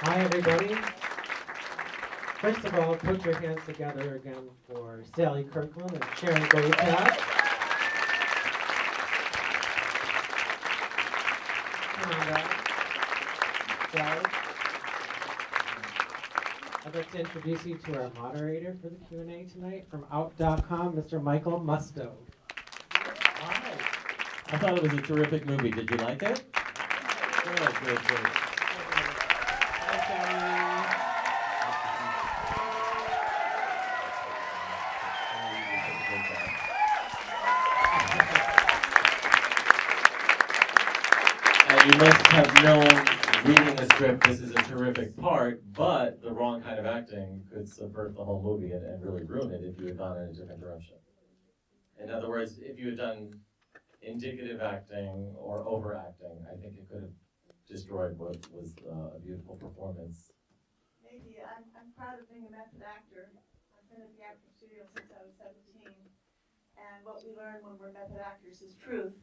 Hi, everybody. First of all, put your hands together again for Sally Kirkland and Sharon Greytak. Come on back. Sally. I'd like to introduce you to our moderator for the Q&A tonight from Out.com, Mr. Michael Musto. Hi. I thought it was a terrific movie. Did you like it? Good. Hi, Sally. And you must have known, reading the script, this is a terrific part, but the wrong kind of acting could subvert the whole movie and really ruin it if you had gone in a different direction. In other words, if you had done indicative acting or overacting, I think it could have destroyed what was a beautiful performance. Maybe. I'm proud of being a method actor. I've been at the acting studio since I was 17. And what we learn when we're method actors is truth.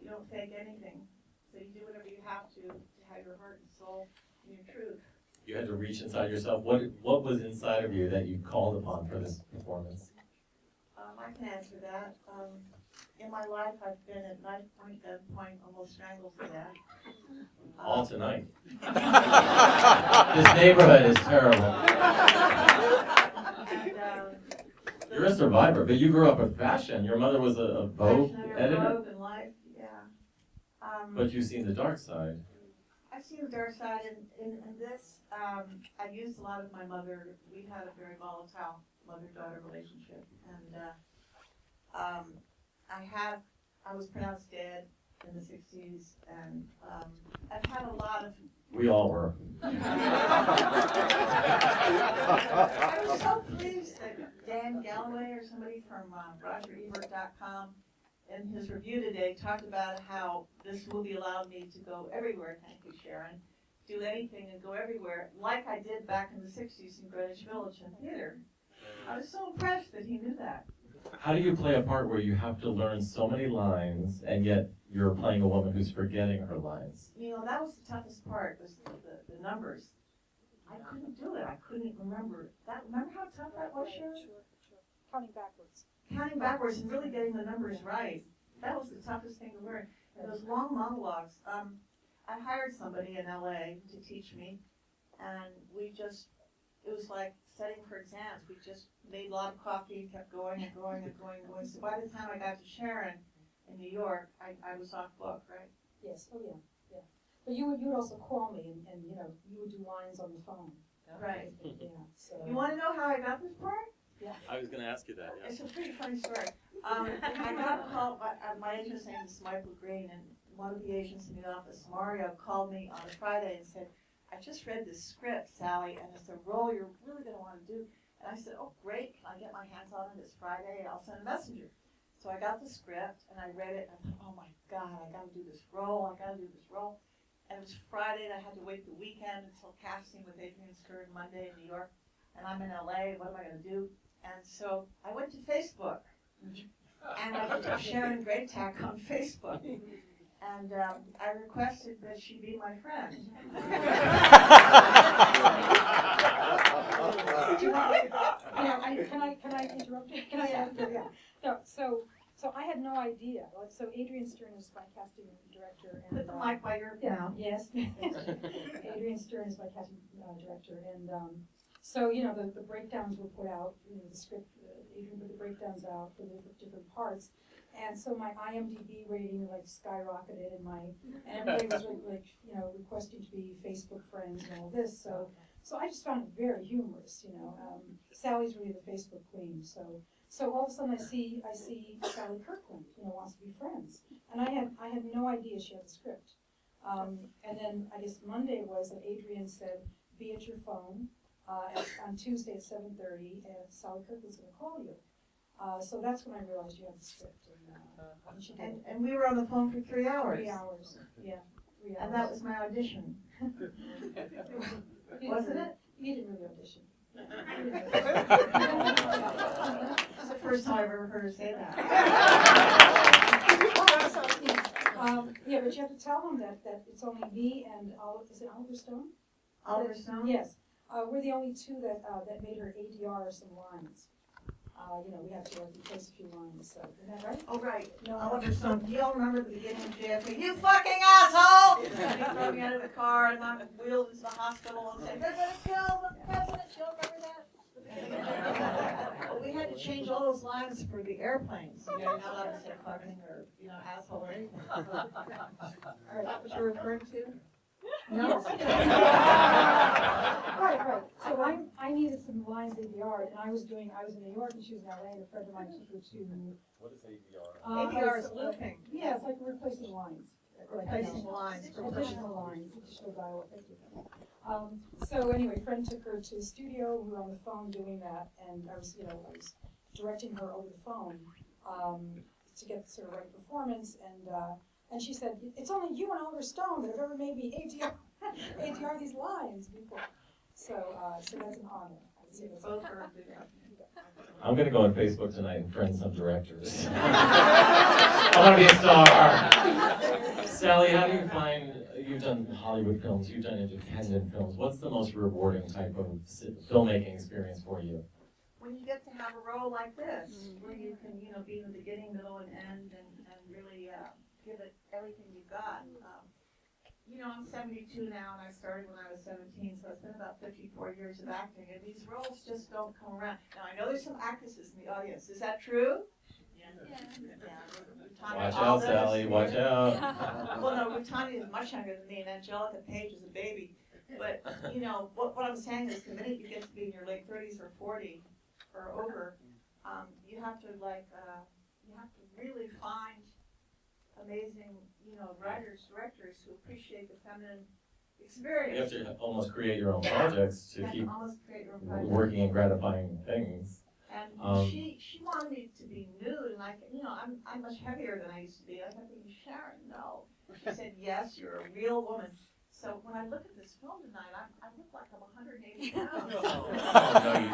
You don't fake anything. So you do whatever you have to have your heart and soul and your truth. You had to reach inside yourself. What was inside of you that you called upon for this performance? I can answer that. In my life, I've been at knife point, gunpoint, almost strangled to death. All tonight. This neighborhood is terrible. And, You're a survivor, but you grew up with fashion. Your mother was a Vogue editor. Vogue and Life, yeah. But you've seen the dark side. I've seen the dark side in this. I used a lot of my mother. We had a very volatile mother-daughter relationship, and I was pronounced dead in the 60s, and I've had a lot of. We all were. I was so pleased that Dan Galloway or somebody from RogerEbert.com in his review today talked about how this movie allowed me to go everywhere. Thank you, Sharon. Do anything and go everywhere, like I did back in the 60s in Greenwich Village in theater. I was so impressed that he knew that. How do you play a part where you have to learn so many lines, and yet you're playing a woman who's forgetting her lines? You know, that was the toughest part, was the numbers. I couldn't do it. I couldn't remember that. Remember how tough that was, Sharon? Sure. Counting backwards. Counting backwards and really getting the numbers right. That was the toughest thing to learn. And those long monologues. I hired somebody in LA to teach me, and it was like studying for exams. We just made a lot of coffee, kept going and going and going and going. So by the time I got to Sharon in New York, I was off book, right? Yes, oh yeah. But you would also call me and you would do lines on the phone. Right. Yeah, so. You want to know how I got this part? Yeah. I was going to ask you that, It's a pretty funny story. I got a call, my agent's name is Michael Green, and one of the agents in the office, Mario, called me on a Friday and said, I just read this script, Sally, and it's a role you're really going to want to do. And I said, oh, great, can I get my hands on it this Friday? I'll send a messenger. So I got the script, and I read it, and I thought, oh my God, I got to do this role, And it was Friday, and I had to wait the weekend until casting with Adrian Stern Monday in New York. And I'm in LA, what am I going to do? And so I went to Facebook, and I looked up Sharon Greytak on Facebook. And I requested that she be my friend. Can I interrupt you? Can I add? Yeah. So I had no idea. So Adrian Stern is my casting director. And, Put the mic by your mouth. Yes. Adrian Stern is my casting director, and so the breakdowns were put out. The script, Adrian put the breakdowns out for the different parts. And so my IMDb rating skyrocketed, and everybody was requesting to be Facebook friends and all this. So I just found it very humorous. Sally's really the Facebook queen. So all of a sudden I see Sally Kirkland, wants to be friends, and I had no idea she had the script. And then I guess Monday was that Adrian said, be at your phone on Tuesday at 7:30, and Sally Kirkland's going to call you. So that's when I realized you had the script. And she did. And we were on the phone for 3 hours. 3 hours, yeah. 3 hours. And that was my audition. Wasn't it? You didn't really audition. It's the first time I've ever heard her say that. Yeah, but you have to tell them that it's only me and is it Oliver Stone? Oliver Stone? Yes, we're the only two that made her ADR some lines. We have to replace a few lines, so, isn't that right? Oh, right. No. Oliver Stone. Do y'all remember the beginning of JFK? You fucking asshole! And he threw me out of the car and knocked wheeled into the hospital and said, "They're gonna kill the president." You all remember that? Well, we had to change all those lines for the airplanes. You're not allowed to say fucking or, asshole or anything. All right, that what you're referring to? No. Right. So I needed some lines ADR, and I was in New York and she was in LA, and a friend of mine took her to. What is ADR? ADR is looping. Yeah, it's like replacing lines. Replacing lines. Additional lines, additional dialogue, thank you. So anyway, friend took her to the studio, we were on the phone doing that, and I was directing her over the phone, to get sort of right performance, and she said, "It's only you and Oliver Stone that have ever made me ADR these lines before." So that's an honor. I would say that's Both are good. I'm gonna go on Facebook tonight and friend some directors. I wanna be a star. Sally, how do you find, you've done Hollywood films, you've done independent films, what's the most rewarding type of filmmaking experience for you? When you get to have a role like this, where you can, be in the beginning, middle, and end, and really give it everything you got. I'm 72 now, and I started when I was 17, so it's been about 54 years of acting, and these roles just don't come around. Now, I know there's some actresses in the audience. Is that true? Watch out, Sally, watch out. Well, no, Rutani is much younger than me, and Angelica Page is a baby. But, what I'm saying is the minute you get to be in your late 30s or 40 or over, you have to really find amazing, writers, directors who appreciate the feminine experience. You have to almost create your own projects to keep almost create your own project. working and gratifying things. And she wanted me to be nude, and I'm much heavier than I used to be. I kept thinking, Sharon, no. She said, yes, you're a real woman. So when I look at this film tonight, I look like I'm 180 pounds. No, you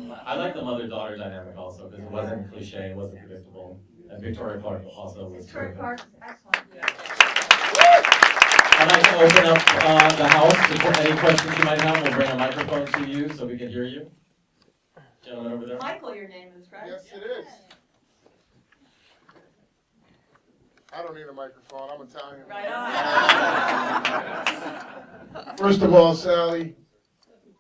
don't. I like the mother-daughter dynamic also, because it wasn't cliche, it wasn't predictable. And Victoria Clark also was Victoria terrific. Clark is excellent. I'd like to open up the house for any questions you might have. We'll bring a microphone to you so we can hear you. Gentleman over there. Michael, your name is, right? Yes, it is. I don't need a microphone. I'm Italian. Right on. First of all, Sally,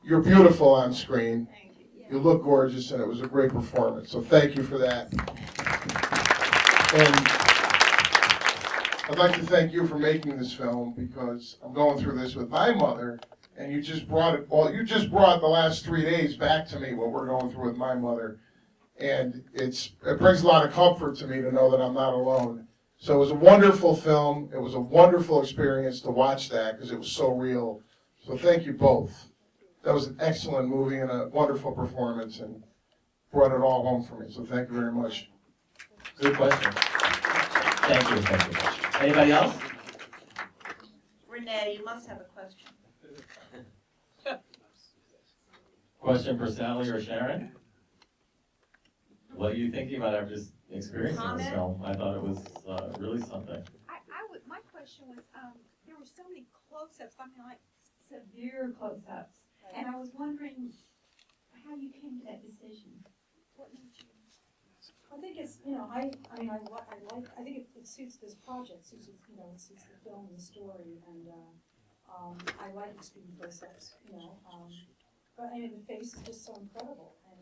you're beautiful on screen. Thank you. You look gorgeous, and it was a great performance. So thank you for that. And I'd like to thank you for making this film, because I'm going through this with my mother, and you just brought the last 3 days back to me, what we're going through with my mother. And it brings a lot of comfort to me to know that I'm not alone. So it was a wonderful film. It was a wonderful experience to watch that, because it was so real. So thank you both. That was an excellent movie and a wonderful performance, and brought it all home for me. So thank you very much. Good question. Thank you. Anybody else? Renee, you must have a question. Question for Sally or Sharon? What are you thinking about after experiencing this film? I thought it was really something. My question was, there were so many close-ups, like severe close-ups, and I was wondering how you came to that decision. What made you? I think it's, I think it suits this project, it suits the film and the story, and I like extreme close-ups, but the face is just so incredible, and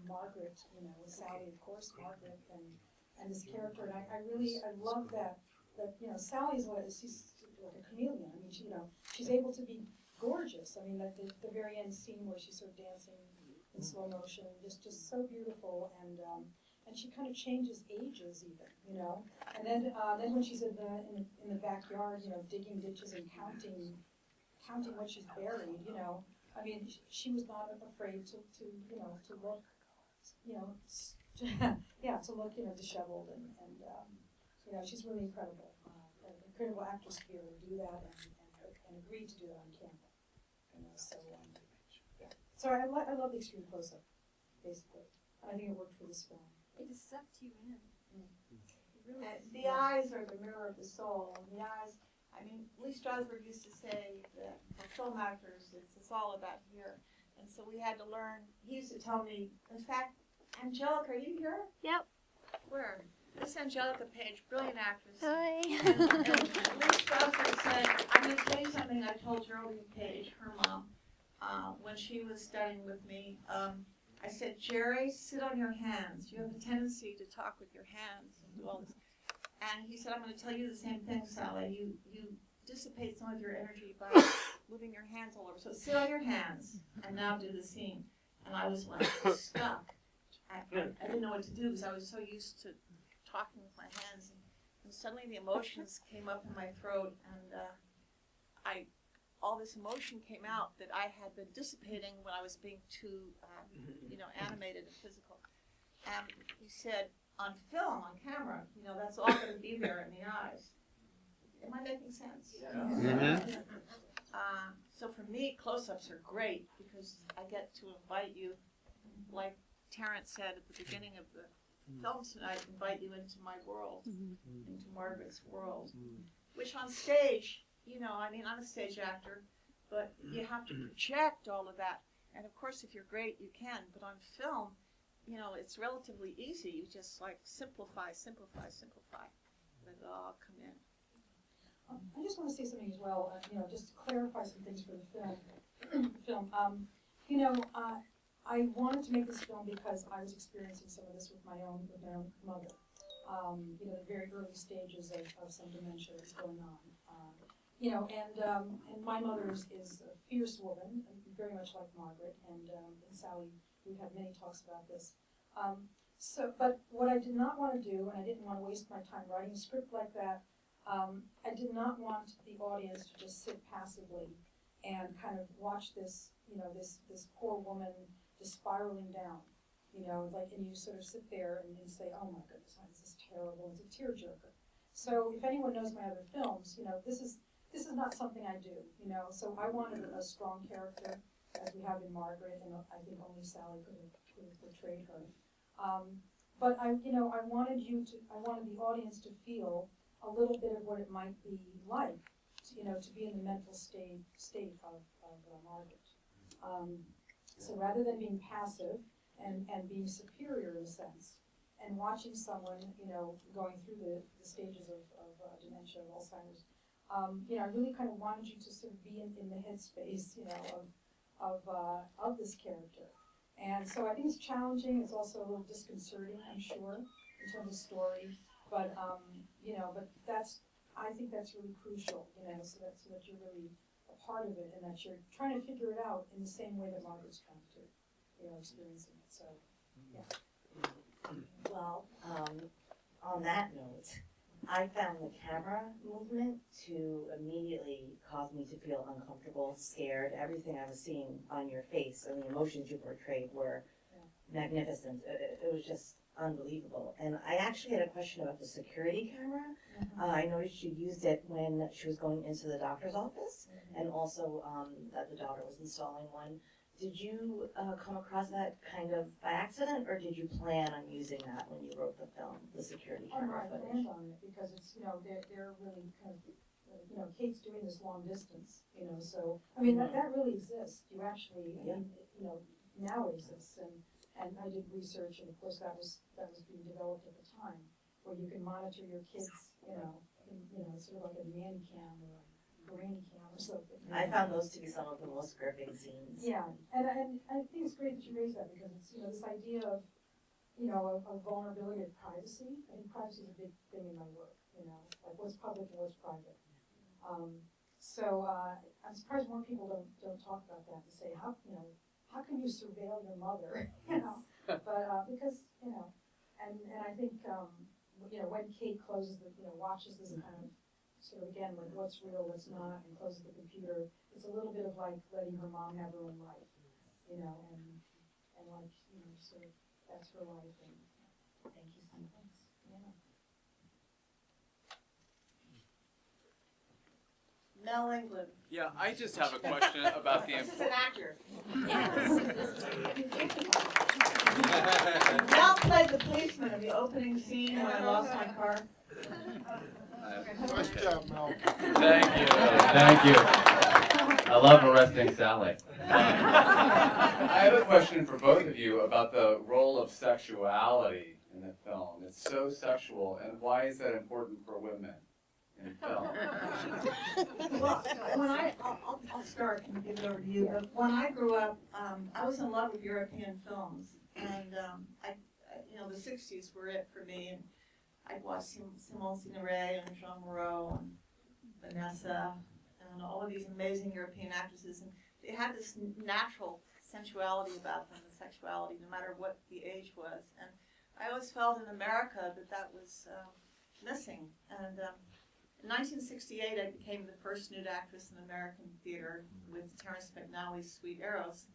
Margaret, Sally, of course, Margaret, and this character, and I love that Sally's she's like a chameleon. I mean, she's able to be gorgeous. I mean, the very end scene where she's sort of dancing in slow motion, just so beautiful, and she kind of changes ages even, And then when she's in the backyard, digging ditches and counting what she's buried, I mean, she was not afraid to look, to look, disheveled, and she's really incredible. An incredible actress to be able to do that and agree to do that on camera. So I love the extreme close-up, basically. And I think it worked for this film. It just sucked you in. The eyes are the mirror of the soul. And the eyes, I mean, Lee Strasberg used to say that for film actors, it's all about here. And so we had to learn, he used to tell me, in fact, Angelica, are you here? Yep. Where? This is Angelica Page, brilliant actress. Hi. And Lee Strasberg said, I'm going to tell you something I told Geraldine Page, her mom, when she was studying with me. I said, Jerry, sit on your hands. You have a tendency to talk with your hands and do all this. And he said, I'm going to tell you the same thing, Sally. You dissipate some of your energy by moving your hands all over. So sit on your hands and now do the scene. And I was like stuck. I didn't know what to do because I was so used to talking with my hands. And suddenly the emotions came up in my throat, and all this emotion came out that I had been dissipating when I was being too, animated and physical. And he said, on film, on camera, that's all going to be there in the eyes. Am I making sense? Yeah. So for me, close-ups are great because I get to invite you, like Terrence said at the beginning of the film tonight, invite you into my world, into Margaret's world, which on stage, I'm a stage actor, but you have to project all of that. And of course, if you're great, you can, but on film, it's relatively easy. You just like simplify, let it all come in. I just want to say something as well, just to clarify some things for the film. I wanted to make this film because I was experiencing some of this with my own mother. The very early stages of some dementia is going on. And my mother is a fierce woman, very much like Margaret, and Sally, we've had many talks about this. But what I did not want to do, and I didn't want to waste my time writing a script like that, I did not want the audience to just sit passively and kind of watch this, this poor woman just spiraling down, and you sort of sit there and say, oh my goodness, this is terrible, it's a tearjerker. So if anyone knows my other films, this is not something I do, so I wanted a strong character, as we have in Margaret, and I think only Sally could have portrayed her. But I wanted the audience to feel a little bit of what it might be like, to be in the mental state of Margaret. So rather than being passive and being superior in a sense, and watching someone, going through the stages of dementia, of Alzheimer's, I really kind of wanted you to sort of be in the headspace, of this character. And so I think it's challenging. It's also a little disconcerting, I'm sure, in terms of story. But I think that's really crucial, so that you're really a part of it, and that you're trying to figure it out in the same way that Margaret's trying to, experiencing it. So, yeah. Well, on that note, I found the camera movement to immediately cause me to feel uncomfortable, scared. Everything I was seeing on your face and the emotions you portrayed were magnificent. It was just unbelievable. And I actually had a question about the security camera. I noticed you used it when she was going into the doctor's office, and also that the daughter was installing one. Did you come across that kind of by accident, or did you plan on using that when you wrote the film, the security camera I footage? planned on it because it's, they're really kind of, Kate's doing this long distance, so, I mean, that really exists. You actually, now it exists, and I did research, and of course that was being developed at the time, where you can monitor your kids, sort of like a nanny cam or a granny cam or something. I found those to be some of the most gripping scenes. Yeah, and I think it's great that you raised that, because it's, this idea of, of vulnerability and privacy. I think privacy is a big thing in my work, like what's public and what's private. So I'm surprised more people don't talk about that, to say, how can you surveil your mother, but because, and I think, when Kate closes watches this kind of, sort of again, like what's real, what's not, and closes the computer, it's a little bit of like letting her mom have her own life, and like, sort of, that's her life, and Thank you so much. yeah. Mel England. Yeah, I just have a question about the. This is an actor. Yes. Mel played the policeman in the opening scene when I lost my car. Nice job, Mel. Thank you. Thank you. I love arresting Sally. I have a question for both of you about the role of sexuality in the film. It's so sexual, and why is that important for women in film? Well, I'll start and give it over to you, but when I grew up, I was in love with European films, and the 60s were it for me, and I'd watch Simone Signoret and Jean Moreau and Vanessa and all of these amazing European actresses, and they had this natural sensuality about them, the sexuality, no matter what the age was. And I always felt in America that was missing. And in 1968, I became the first nude actress in American theater with Terrence McNally's Sweet Eros.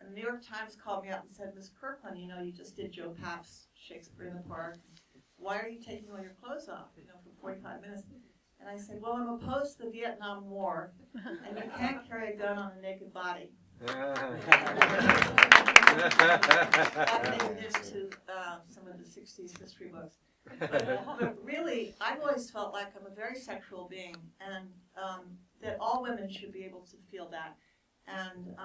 And the New York Times called me up and said, Miss Kirkland, you just did Joe Papp's Shakespeare in the Park. Why are you taking all your clothes off, for 45 minutes? And I said, well, I'm opposed to the Vietnam War, and you can't carry a gun on a naked body. That made this to some of the 60s history books. But really, I've always felt like I'm a very sexual being, and that all women should be able to feel that. And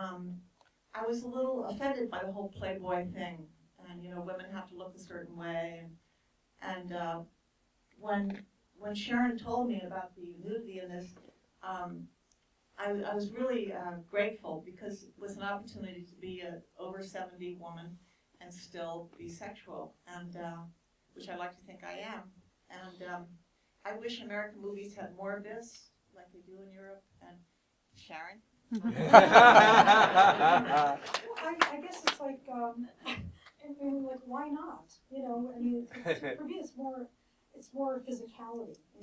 I was a little offended by the whole Playboy thing, and women have to look a certain way. And when Sharon told me about the nudity in this, I was really grateful, because it was an opportunity to be an over 70 woman and still be sexual, and which I like to think I am. And I wish American movies had more of this, like they do in Europe. And Sharon? I guess it's like, like, why not? For me, it's more physicality. I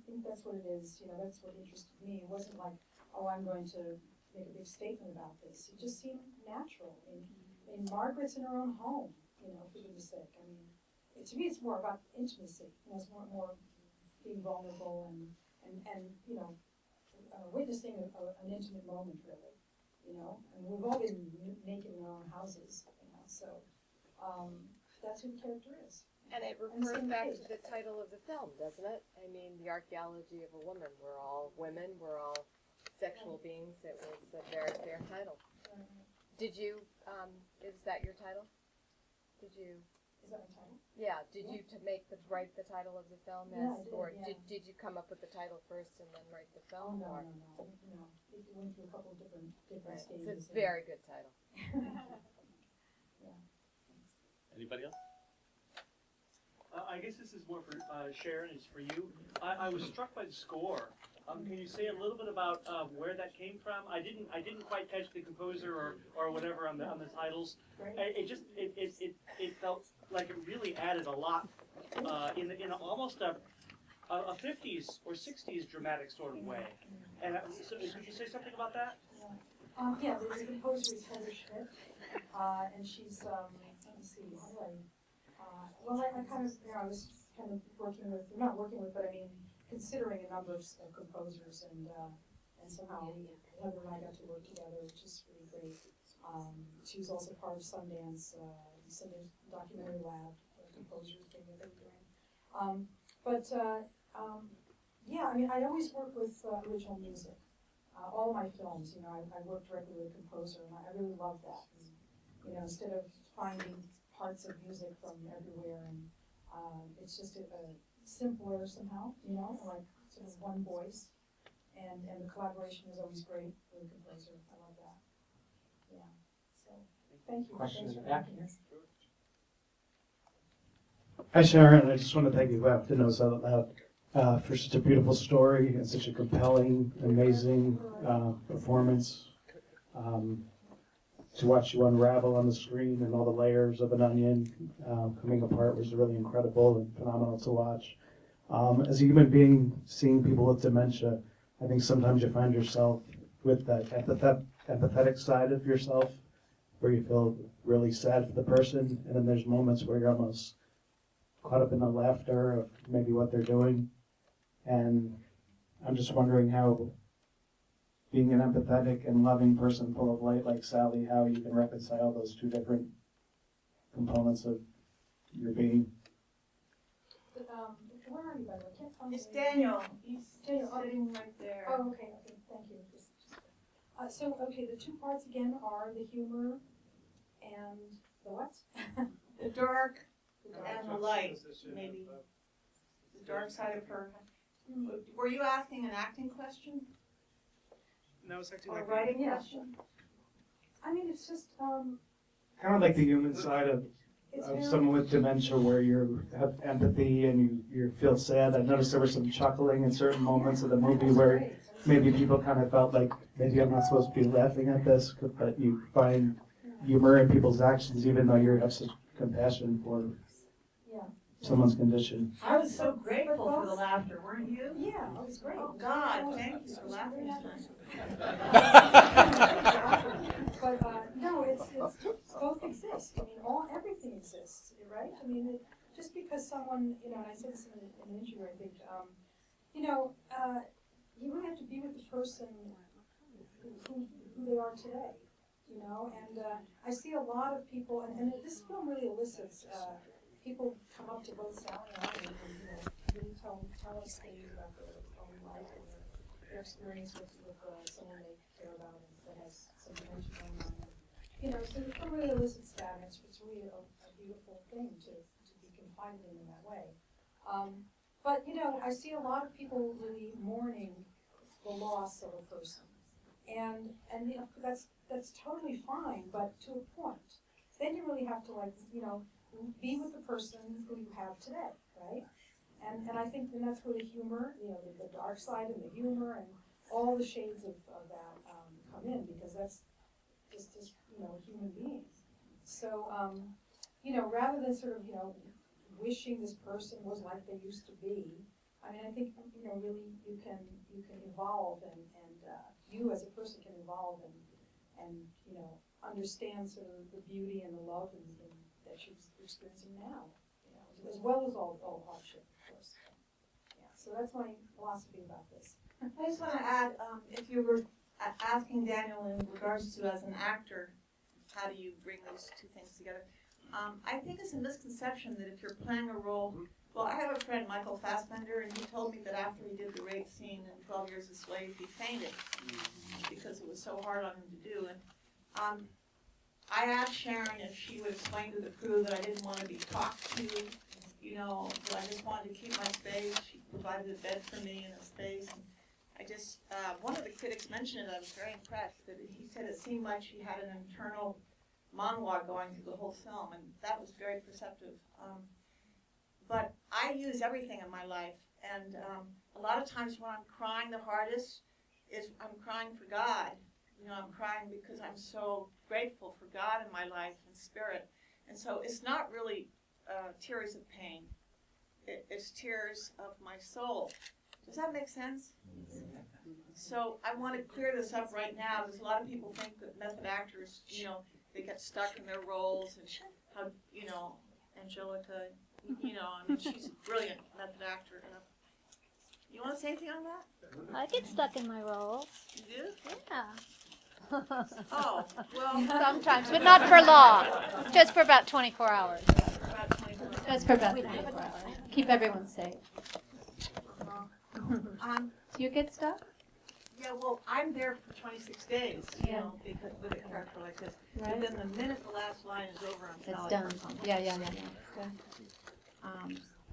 think that's what it is. That's what interested me. It wasn't like, oh, I'm going to make a big statement about this. It just seemed natural. Margaret's in her own home, for goodness sake. To me, it's more about intimacy. It's more being vulnerable and witnessing an intimate moment, really. And we've all been naked in our own houses, so that's who the character is. And it refers back to the title of the film, doesn't it? The Archaeology of a Woman. We're all women, we're all sexual beings. It was a very fair title. Did you, is that your title? Is that my title? Yeah, did you write the title of the film? Yeah, I did, or yeah. did you come up with the title first and then write the Oh, film? no. Or? It went through a couple of different Right. stages. It's a very good title. Anybody else? I guess this is more for Sharon. It's for you. I was struck by the score. Can you say a little bit about where that came from? I didn't quite catch the composer or whatever on the titles. Right. It felt like it really added a lot in almost a 50s or 60s dramatic sort of way. And so could you say something about that? Yeah, the composer is Heather Schmidt, and she's let me see, how do I? Well, I kind of, I was kind of not working with, but considering a number of composers, and somehow Heather and I got to work together, which is really great. She was also part of Sundance Documentary Lab, the composer thing that they were doing. I always work with original music. All my films, I work directly with a composer, and I really love that. And, instead of finding parts of music from everywhere, and it's just a simpler somehow, like sort of one voice, and the collaboration is always great with the composer. I love that. Yeah. So thank you. Question Thanks in the for back having here. us. Hi Sharon, I just want to thank you to know so loud for such a beautiful story and such a compelling, amazing performance. To watch you unravel on the screen and all the layers of an onion coming apart was really incredible and phenomenal to watch. As a human being, seeing people with dementia, I think sometimes you find yourself with that empathetic side of yourself where you feel really sad for the person, and then there's moments where you're almost caught up in the laughter of maybe what they're doing. And I'm just wondering how, being an empathetic and loving person full of light like Sally, how you can reconcile those two different components of your being. The Where are you, by the way? I can't find It's you. Daniel, he's Daniel, oh. sitting right there. Oh, okay, thank you. So, okay, the two parts again are the humor and the what? The dark The dark. and the light, maybe. The dark side of her. Were you asking an acting question? No, it's actually Or a like. writing Yeah. question? I mean, it's just, Kind of like the human side of it's of very. someone with dementia where you have empathy and you feel sad. I noticed there was some chuckling in certain moments of the movie where maybe people kind of felt like maybe I'm not supposed to be laughing at this, but you find humor in people's actions even though you have such compassion for Yeah. someone's condition. I was so grateful for the laughter, weren't you? Yeah, it was great. Oh, God, thank you for laughing tonight. But, no, it's both exist. I mean, everything exists, right? I mean, just because someone, and I said this in an interview, I think, you really have to be with the person who they are today, and I see a lot of people, and this film really elicits, people come up to both Sally and I and really tell us things about their own life and their experience with someone they care about and that has some dementia going on. So the film really elicits that, and it's really a beautiful thing to be confided in that way. But I see a lot of people really mourning the loss of a person, and that's totally fine, but to a point. Then you really have to be with the person who you have today, right? And I think that's where the humor, the dark side and the humor and all the shades of that come in, because that's just human beings. So rather than sort of wishing this person was like they used to be, I mean, I think really you can evolve and you as a person can evolve and understand sort of the beauty and the love that you're experiencing now, as well as all hardship, of course. Yeah, so that's my philosophy about this. I just want to add, if you were asking Daniel in regards to as an actor, how do you bring those two things together? I think it's a misconception that if you're playing a role, well, I have a friend, Michael Fassbender, and he told me that after he did the rape scene in 12 Years a Slave, he fainted because it was so hard on him to do. And I asked Sharon if she would explain to the crew that I didn't want to be talked to, that I just wanted to keep my space. She provided a bed for me and a space. And I just, one of the critics mentioned it, I was very impressed, that he said it seemed like she had an internal monologue going through the whole film, and that was very perceptive. But I use everything in my life, and a lot of times when I'm crying the hardest is I'm crying for God. I'm crying because I'm so grateful for God in my life and spirit. And so it's not really tears of pain. It's tears of my soul. Does that make sense? So I want to clear this up right now, because a lot of people think that method actors, they get stuck in their roles, and how, Angelica, I mean, she's a brilliant method actor. You want to say anything on that? I get stuck in my roles. You do? Yeah. Oh, well. Sometimes, but not for long. Just for about 24 hours. About 24 hours. Just for about 24 hours. Keep everyone safe. Do you get stuck? Yeah, well, I'm there for 26 days, because with a character like this. Right. But then the minute the last line is over, I'm It's Sally done. Kirkland. Yeah.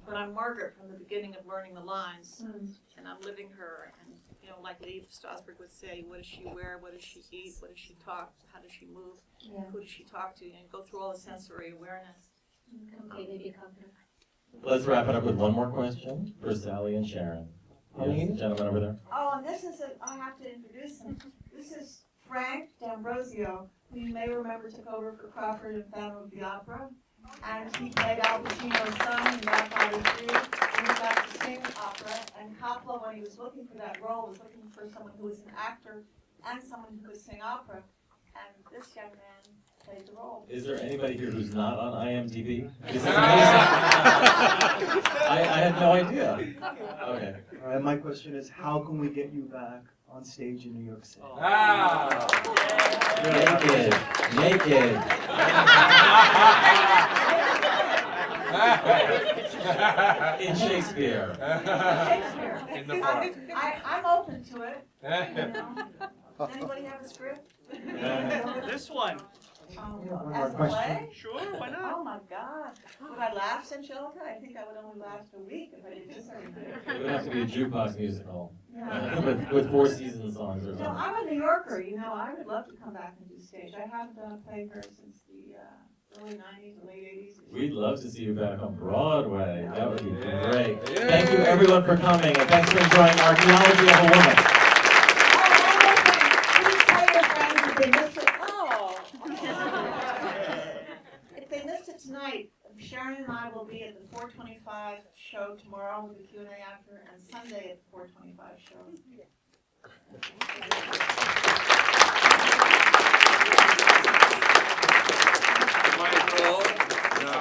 But I'm Margaret from the beginning of learning the lines, and I'm living her. And like Lee Strasberg would say, what does she wear? What does she eat? What does she talk? How does she move? Yeah. Who does she talk to? And go through all the sensory awareness. Completely become her. Let's wrap it up with one more question for Sally and Sharon. Yes, gentleman over there. Oh, and this is I have to introduce him. This is Frank D'Ambrosio, who you may remember took over for Crawford in Phantom of the Opera. And he played Al Pacino's son in Godfather 3, and he got to sing opera. And Coppola, when he was looking for that role, was looking for someone who was an actor and someone who could sing opera. And this young man played the role. Is there anybody here who's not on IMDb? This is amazing. I had no idea. Okay. All right, my question is, how can we get you back on stage in New York City? Naked. In Shakespeare. Shakespeare. In the park. I'm open to it, you know. Does anybody have a script? This one. As a play? Sure, why not? Oh my God. Would I last in shelter? I think I would only last a week if I did this every day. It would have to be a jukebox musical. Yeah. With Four Seasons songs or You know, something. I'm a New Yorker, you know, I would love to come back and do stage. I haven't done a play here since the early 90s or late 80s. We'd love to see you back on Broadway. That would be great. Thank you everyone for coming, and thanks for enjoying Archaeology of a Woman. Please tell your friends if they missed it. Oh. If they missed it tonight, Sharon and I will be at the 4:25 show tomorrow with the Q&A after, and Sunday at the 4:25 show. Michael. No.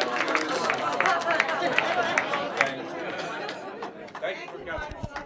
Thank you for coming.